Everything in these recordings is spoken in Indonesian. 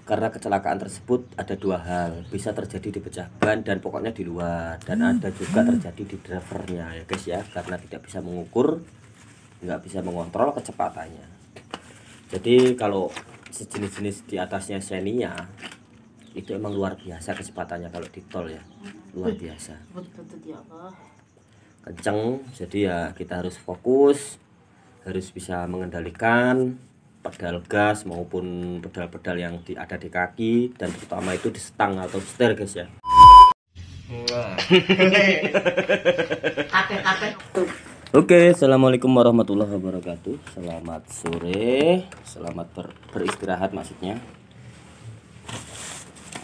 Karena kecelakaan tersebut ada dua hal, bisa terjadi di pecah ban dan pokoknya di luar, dan ada juga terjadi di drivernya ya guys ya, karena tidak bisa mengukur, nggak bisa mengontrol kecepatannya. Jadi kalau sejenis-jenis di atasnya Xenia itu emang luar biasa kecepatannya kalau di tol ya, luar biasa kenceng. Jadi ya kita harus fokus, harus bisa mengendalikan pedal gas maupun pedal-pedal yang ada di kaki, dan terutama itu di stang atau setir guys ya. Oke, assalamualaikum warahmatullahi wabarakatuh. Selamat sore, selamat beristirahat maksudnya.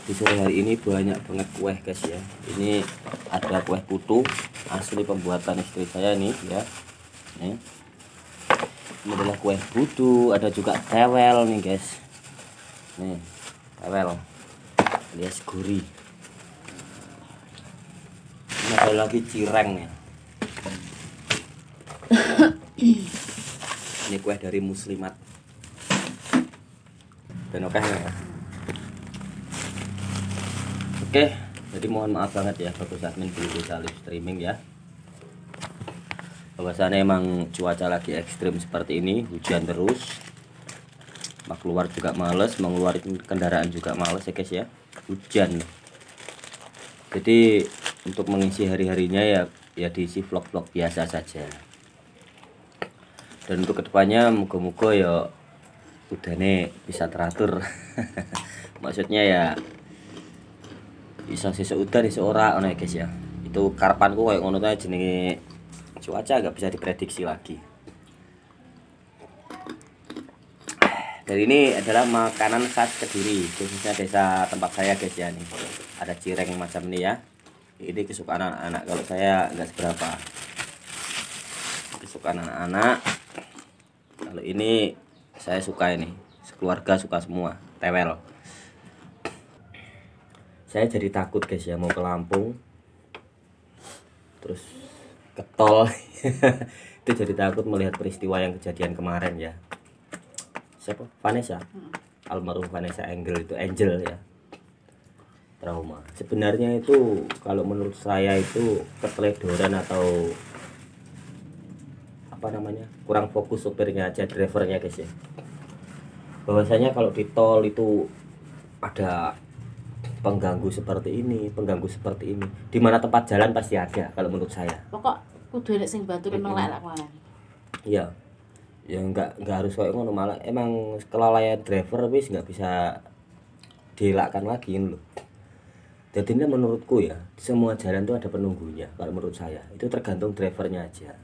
Di sore hari ini banyak banget kue guys ya. Ini ada kue putu asli pembuatan istri saya nih ya. Ini adalah kue putu, ada juga tewel nih guys. Nih, tewel alias guri. Ini ada lagi cireng nih. Ini kue dari Muslimat. Dan oke ya. Oke, jadi mohon maaf banget ya bagus admin belum bisa live streaming ya. Bahwasannya emang cuaca lagi ekstrim seperti ini, hujan terus, mau keluar juga males, mau ngeluarin kendaraan juga males ya guys ya, hujan. Jadi untuk mengisi hari-harinya ya diisi vlog-vlog biasa saja. Dan untuk kedepannya moga-moga ya udah nih bisa teratur. Maksudnya ya bisa sesuk udan sesuk ora ngono ya guys ya. Itu karepanku kayak ngono ta jenenge. Cuaca nggak bisa diprediksi lagi. Dan ini adalah makanan khas Kediri, khususnya desa tempat saya guys ya nih. Ada cireng macam ini ya. Ini kesukaan anak-anak, kalau saya nggak seberapa. Kesukaan anak-anak. Kalau ini saya suka ini, sekeluarga suka semua. Tewel. Saya jadi takut guys ya mau ke Lampung. Terus ketol. Itu jadi takut melihat peristiwa yang kejadian kemarin ya. Siapa? Vanessa. Almarhum Vanessa Angel ya. Trauma. Sebenarnya itu kalau menurut saya itu keteledoran atau apa namanya? Kurang fokus sopirnya aja, drivernya guys ya. Bahwasanya kalau di tol itu ada pengganggu seperti ini, di mana tempat jalan pasti ada kalau menurut saya. Pokok kudu nek sing bantu memang lek mana. Iya. Ya enggak harus kayak ngono, malah emang kelalaian driver wis enggak bisa dielakkan lagi loh. Jadi ini menurutku ya, semua jalan tuh ada penunggunya kalau menurut saya. Itu tergantung drivernya aja.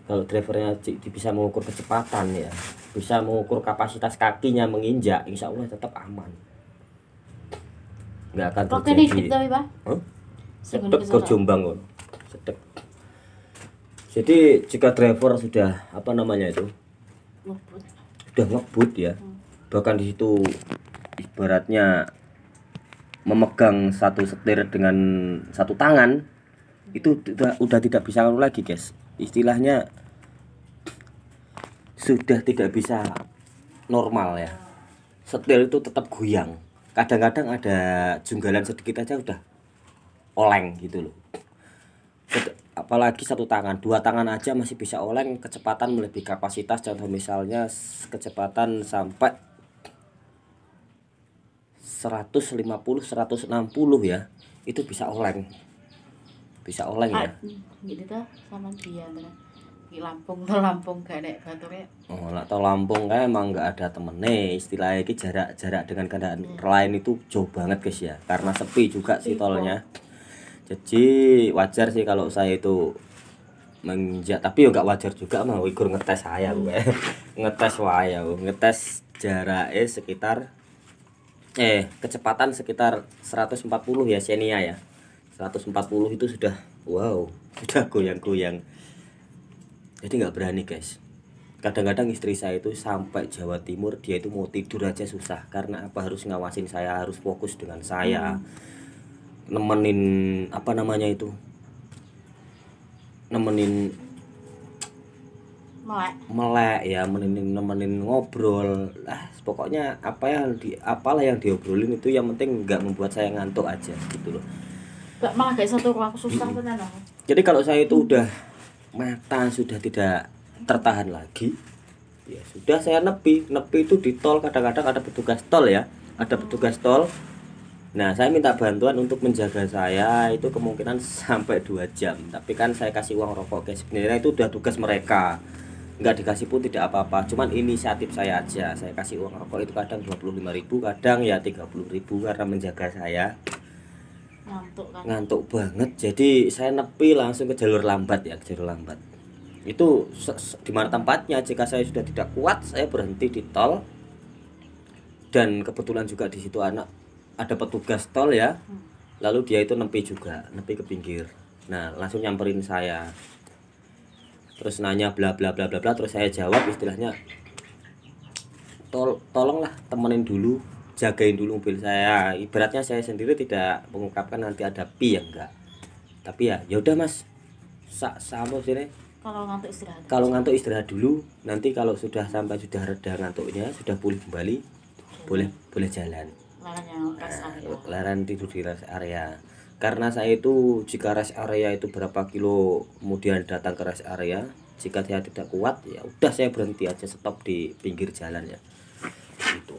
Kalau drivernya bisa mengukur kecepatan ya, bisa mengukur kapasitas kakinya menginjak, insya Allah tetap aman. Nggak akan terjadi. Sedek ke Jombang kon. Sedek. Jadi jika driver sudah apa namanya itu? Sudah ngebut ya. Bahkan di situ ibaratnya memegang satu setir dengan satu tangan, itu udah tidak bisa lagi, guys. Istilahnya sudah tidak bisa normal ya. Setir itu tetap goyang. Kadang-kadang ada junggalan sedikit aja udah oleng gitu loh. Apalagi satu tangan, dua tangan aja masih bisa oleng, kecepatan melebihi kapasitas. Contoh misalnya kecepatan sampai 150 160 ya, itu bisa oleng ya. Gitu tuh sama dia di Lampung gak ada baturnya. Oh, lah tau Lampung kan emang nggak ada temennya, istilahnya ini jarak dengan kendaraan lain itu jauh banget guys ya, karena sepi juga sih tolnya. Jadi wajar sih kalau saya itu menginjak, tapi ya nggak wajar juga mau ikut ngetes saya gue. ngetes jaraknya sekitar kecepatan sekitar 140 ya Xenia ya. 140 itu sudah goyang-goyang. Jadi nggak berani guys. Kadang-kadang istri saya itu sampai Jawa Timur, dia itu mau tidur aja susah. Karena apa? Harus ngawasin saya, harus fokus dengan saya. Nemenin apa namanya itu? Nemenin melek ya, nemenin ngobrol pokoknya apalah yang diobrolin itu yang penting nggak membuat saya ngantuk aja gitu loh. malah gak iso turu, aku susah tenan aku. Jadi kalau saya itu udah mata sudah tidak tertahan lagi, ya sudah saya nepi itu di tol. Kadang-kadang ada petugas tol ya, ada petugas tol. Nah saya minta bantuan untuk menjaga saya itu kemungkinan sampai 2 jam. Tapi kan saya kasih uang rokok guys, sebenarnya itu udah tugas mereka, nggak dikasih pun tidak apa-apa, cuman inisiatif saya aja. Saya kasih uang rokok itu kadang 25.000, kadang ya 30.000 karena menjaga saya. Ngantuk banget, jadi saya nepi langsung ke jalur lambat ya, ke jalur lambat. Itu di mana tempatnya, jika saya sudah tidak kuat saya berhenti di tol. Dan kebetulan juga di situ ada petugas tol ya, lalu dia itu nepi ke pinggir. Nah langsung nyamperin saya, terus nanya bla bla bla bla bla, terus saya jawab istilahnya, tolonglah temenin dulu, jagain dulu mobil saya. Ibaratnya saya sendiri tidak mengungkapkan nanti ada pi ya, enggak, tapi ya udah mas, sama sini kalau ngantuk istirahat dulu, nanti kalau sudah reda ngantuknya, sudah pulih kembali, boleh jalan. Laran tidur di rest area. Karena saya itu jika rest area itu berapa kilo kemudian datang ke rest area, jika saya tidak kuat ya udah saya berhenti aja, stop di pinggir jalan ya gitu.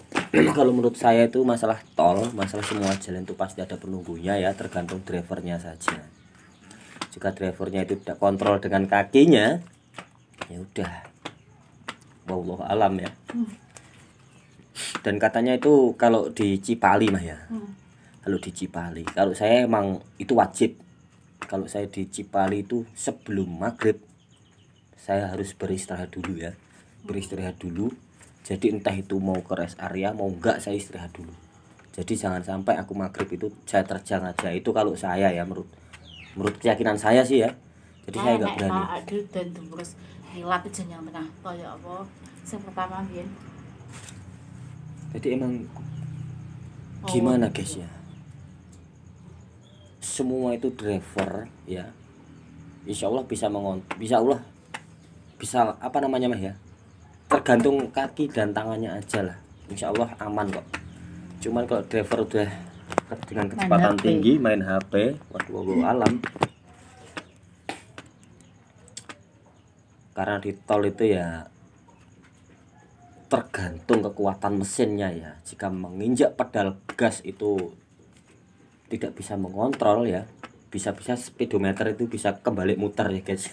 Kalau menurut saya itu masalah tol, masalah semua jalan itu pasti ada penunggunya ya, tergantung drivernya saja. Jika drivernya itu tidak kontrol dengan kakinya, ya udah wallahu alam ya. Dan katanya itu kalau di Cipali mah ya, kalau saya emang itu wajib. Kalau saya di Cipali itu sebelum maghrib saya harus beristirahat dulu ya, jadi entah itu mau ke rest area mau enggak, saya istirahat dulu. Jadi jangan sampai aku maghrib itu saya terjang aja. Itu kalau saya ya, menurut keyakinan saya sih ya. Jadi saya nggak berani. Aduh dan terus ngilat aja yang tengah tol ya apa yang pertama biyen. Jadi emang gimana guys ya, semua itu driver ya, insya Allah bisa apa namanya mah ya, tergantung kaki dan tangannya aja lah, insya Allah aman kok. Cuman kalau driver udah dengan kecepatan tinggi main HP, waduh alam. Karena di tol itu ya tergantung kekuatan mesinnya ya. Jika menginjak pedal gas itu tidak bisa mengontrol ya, bisa-bisa speedometer itu bisa kembali muter ya guys.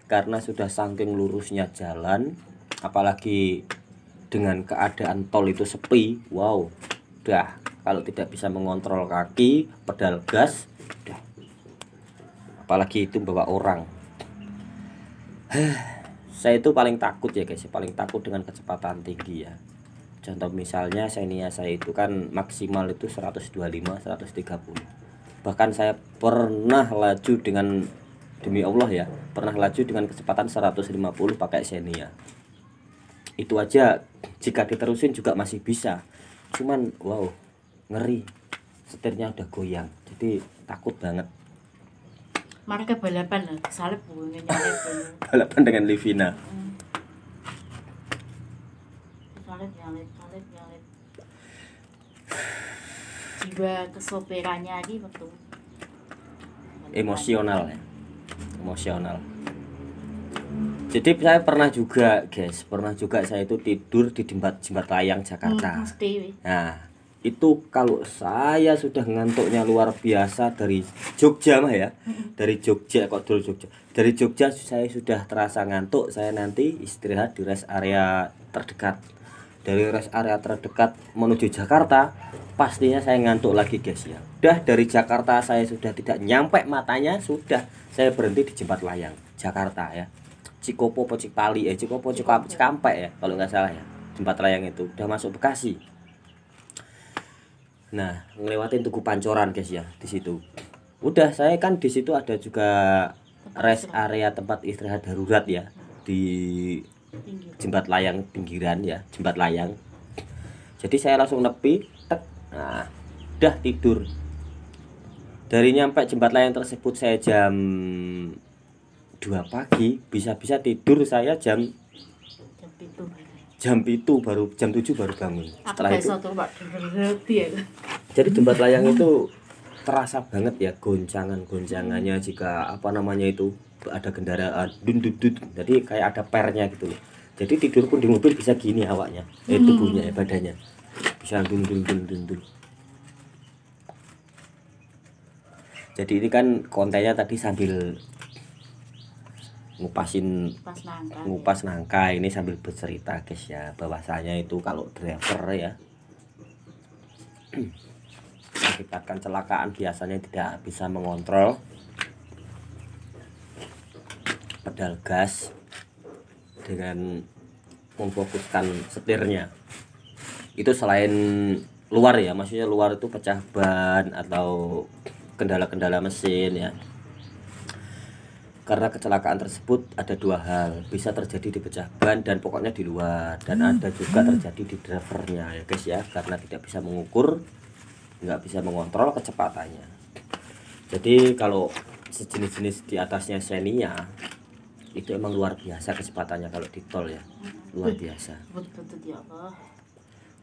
Karena sudah saking lurusnya jalan, apalagi dengan keadaan tol itu sepi, wow, udah kalau tidak bisa mengontrol kaki pedal gas udah, apalagi itu bawa orang. Saya itu paling takut ya guys, paling takut dengan kecepatan tinggi ya. Contoh misalnya Xenia saya itu kan maksimal itu 125 130. Bahkan saya pernah laju dengan, demi Allah ya, pernah laju dengan kecepatan 150 pakai Xenia. Itu aja jika diterusin juga masih bisa. Cuman wow, ngeri. Setirnya udah goyang. Jadi takut banget. Mereka balapan lah, salib nyalip. Balapan dengan Livina. Salib nyalip. Jiwa kesoperannya lagi waktu. Emosional ya. Jadi saya pernah juga saya itu tidur di jembatan layang Jakarta. Nah, itu kalau saya sudah ngantuknya luar biasa dari Jogja mah ya, dari Jogja saya sudah terasa ngantuk, saya nanti istirahat di rest area terdekat. Dari rest area terdekat menuju Jakarta pastinya saya ngantuk lagi guys ya. Udah dari Jakarta saya sudah tidak nyampe matanya, sudah saya berhenti di jembatan layang Jakarta ya, Cikopo Cipali Cikampek ya kalau nggak salah ya, jembatan layang itu udah masuk Bekasi. Nah, ngelewatin Tugu Pancoran guys ya, di situ. Udah saya kan di situ ada juga rest area tempat istirahat darurat ya, di jembatan layang pinggiran ya, jembatan layang. Jadi saya langsung nepi, nah, udah tidur. Dari nyampe jembatan layang tersebut saya jam 2 pagi, bisa-bisa tidur saya jam Itu. jam 7 baru bangun. Aku Setelah itu besok tuh Pak ya. jadi tempat layang itu terasa banget ya goncangannya jika apa namanya itu ada kendaraan dun dun dun. Jadi kayak ada pernya gitu loh. Jadi tidur pun di mobil bisa gini awaknya, tubuhnya badannya bisa dun dun dun dun dun. Jadi ini kan kontennya tadi sambil ngupas nangka ini sambil bercerita guys ya, bahwasanya itu kalau driver ya mengakibatkan kecelakaan biasanya tidak bisa mengontrol pedal gas dengan memfokuskan setirnya. Itu selain luar ya, maksudnya luar itu pecah ban atau kendala-kendala mesin ya. Karena kecelakaan tersebut ada dua hal, bisa terjadi di pecah ban dan pokoknya di luar, dan ada juga terjadi di drivernya ya guys ya, karena tidak bisa mengukur, nggak bisa mengontrol kecepatannya. Jadi kalau sejenis-jenis di atasnya Xenia itu emang luar biasa kecepatannya kalau di tol ya, luar biasa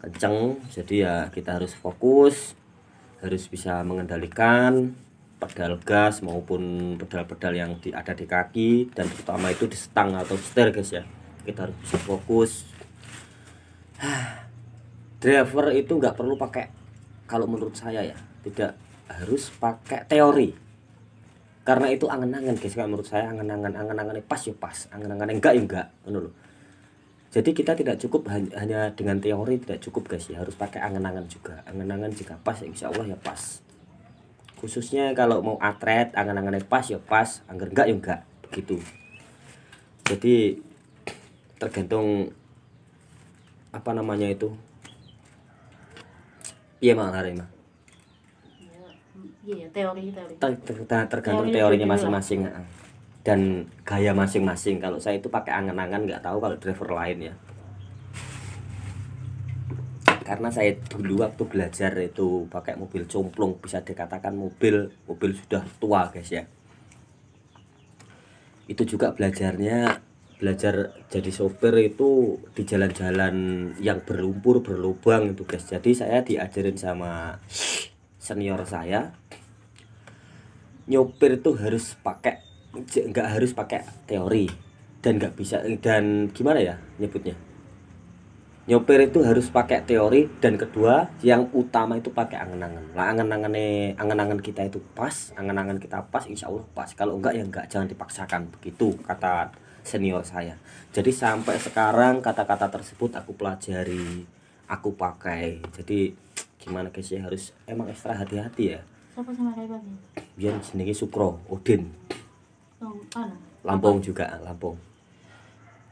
kenceng. Jadi ya kita harus fokus, harus bisa mengendalikan pedal gas maupun pedal-pedal yang ada di kaki, dan terutama itu di stang atau setir guys ya, kita harus bisa fokus. Driver itu nggak perlu pakai, kalau menurut saya ya tidak harus pakai teori, karena itu angen-angen guys. Kalau menurut saya angen-angen pas ya pas, angen-angen enggak ya enggak, loh. Jadi kita tidak cukup hanya dengan teori, tidak cukup guys ya, harus pakai angen-angen juga. Angen-angen jika pas ya insya Allah ya pas. Khususnya kalau mau atlet, angan-angannya pas ya pas, anggar enggak ya enggak, begitu. Jadi tergantung apa namanya itu, iya mah mah. Iya, teori. Tergantung teorinya masing-masing dan gaya masing-masing. Kalau saya itu pakai angan-angan, nggak tahu kalau driver lain ya. Karena saya dulu waktu belajar itu pakai mobil cumplung, bisa dikatakan mobil sudah tua guys ya. Itu juga belajar jadi sopir itu di jalan-jalan yang berlumpur berlubang itu guys. Jadi saya diajarin sama senior saya, nyopir itu harus nggak harus pakai teori, dan nggak bisa, dan gimana ya nyebutnya, nyopir itu harus pakai teori, dan kedua yang utama itu pakai angen-angen. Lah angen-angen kita itu pas, angen-angen kita pas insya Allah pas. Kalau enggak ya enggak, jangan dipaksakan, begitu kata senior saya. Jadi sampai sekarang kata-kata tersebut aku pelajari, aku pakai. Jadi gimana guys ya, harus emang ekstra hati-hati ya. Siapa sama Reba nih? Biar jenenge Sukro Udin, Lampung juga, Lampung.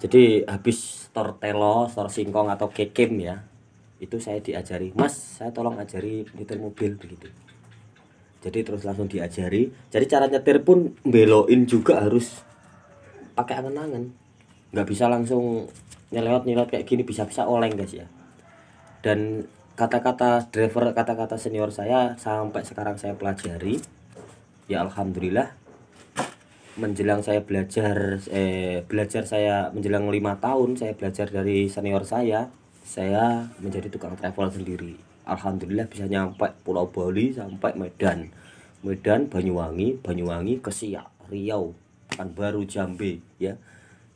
Jadi habis store telo, store singkong atau kekem ya, itu saya diajari, Mas saya tolong ajari nyetir mobil, begitu. Jadi terus langsung diajari. Jadi cara nyetir pun beloin juga harus pakai angen-angen, nggak bisa langsung nyelewat kayak gini, bisa oleng guys ya. Dan kata-kata driver, kata-kata senior saya sampai sekarang saya pelajari ya, alhamdulillah. Menjelang saya belajar saya menjelang 5 tahun saya belajar dari senior saya menjadi tukang travel sendiri. Alhamdulillah bisa nyampe Pulau Bali sampai Medan, Banyuwangi ke Siak, Riau, Pekanbaru, Jambi ya.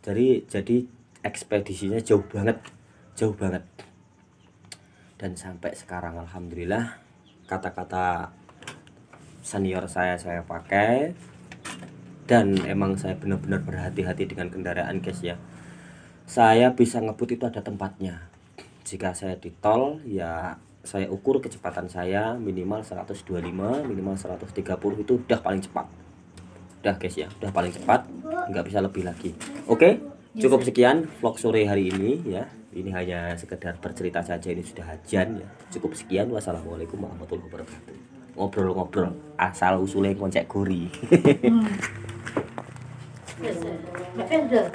Jadi ekspedisinya jauh banget. Dan sampai sekarang alhamdulillah kata-kata senior saya pakai, dan emang saya benar-benar berhati-hati dengan kendaraan guys ya. Saya bisa ngebut itu ada tempatnya. Jika saya di tol ya saya ukur kecepatan saya minimal 125, minimal 130, itu udah paling cepat. Udah guys ya, udah paling cepat, nggak bisa lebih lagi. Oke, cukup sekian vlog sore hari ini ya. Ini hanya sekedar bercerita saja, ini sudah hajan ya. Cukup sekian, wassalamualaikum warahmatullahi wabarakatuh. Ngobrol-ngobrol asal usulnya koncek gori. Yes,